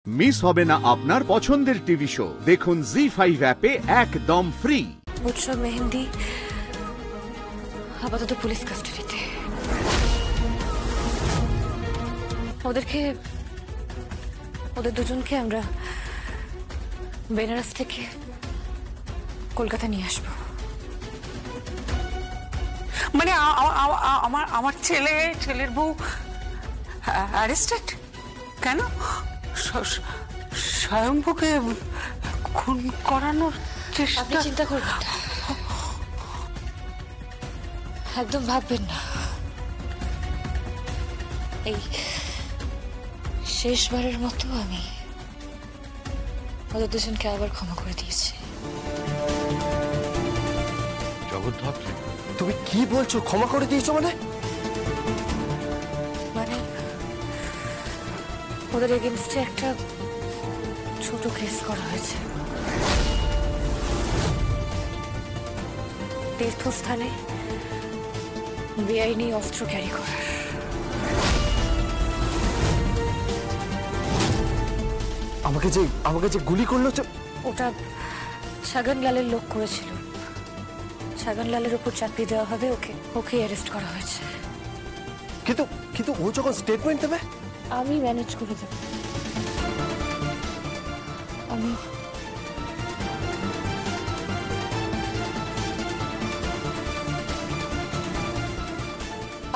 Miss হবে না আপনার পছন্দের টিভি শো। দেখুন জি5 অ্যাপে একদম ফ্রি। বুঝছো মেহেন্দি আপাতত পুলিশ কাস্টাডিতে। ওদের দুজনকে আমরা বেনারস থেকে কলকাতা নিয়ে আসবো। মানে আমার ছেলের বউ অ্যারেস্টেড কেন? স্বয়ম্ভুকে খুন করানোর চেষ্টা। আপনি চিন্তা করবেন না, একদম ভাববেন না। এই শেষবারের মতো আমি ওদের দুজনকে আবার ক্ষমা করে দিয়েছি। জগদ্ধাত্রী, তুমি কি বলছো? ক্ষমা করে দিয়েছো মানে? ওদের এগেইনস্টে একটা ছোট কেস করা হয়েছে তীর্থস্থানে বেআইনি অস্ত্র ক্যারি করার। আমাকে যে গুলি করলো ওটা ছাগনলালের লোক করেছিল। ছাগনলালের উপর চাপিয়ে দেওয়া হবে ওকে অ্যারেস্ট করা হয়েছে। কিন্তু ও যখন স্টেটমেন্ট দেবে আমি ম্যানেজ করে দেব।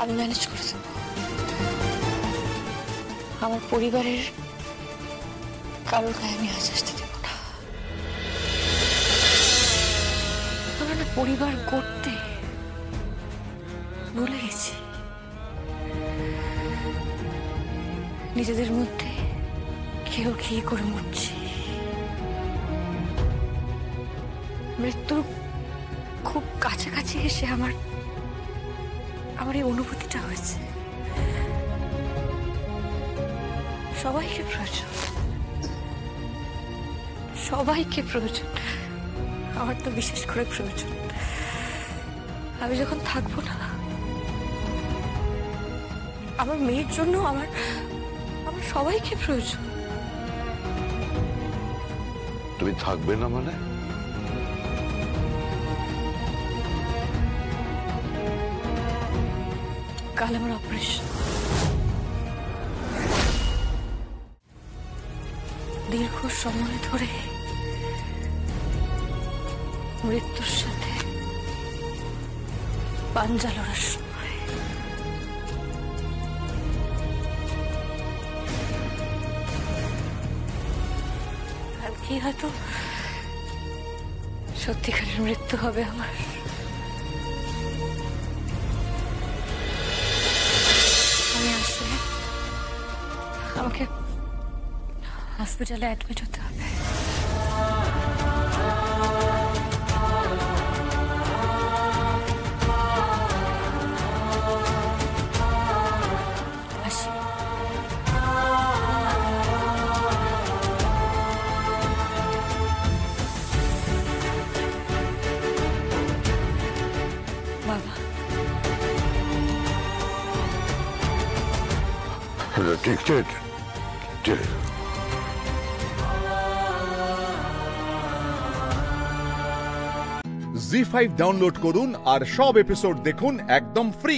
আমি ম্যানেজ করে দেব। আমার পরিবারের কারোর গায়ে আমি আজ আসতে দেব না। আমরা না পরিবার করতে ভুলে গেছি। নিজেদের মধ্যে কেউ কি করে মরছি। মৃত্যুর খুব কাছাকাছি এসে আমার এই অনুভূতিটা হয়েছে। সবাইকে প্রয়োজন। আমার তো বিশেষ করে প্রয়োজন। আমি যখন থাকবো না, আমার মেয়ের জন্য আমার সবাইকে প্রয়োজন। তুমি থাকবে না মানে? কাল আমার অপারেশন। দীর্ঘ সময় ধরে মৃত্যুর সাথে পাঞ্জা লড়ার সময় কালকে হয়তো সত্যিকারের মৃত্যু হবে আমার। আমি আসলে আমাকে হসপিটালে অ্যাডমিট হতে হবে। আসি। বাবা, ঠিক আছে। জি5 ডাউনলোড করুন আর সব এপিসোড দেখুন একদম ফ্রি।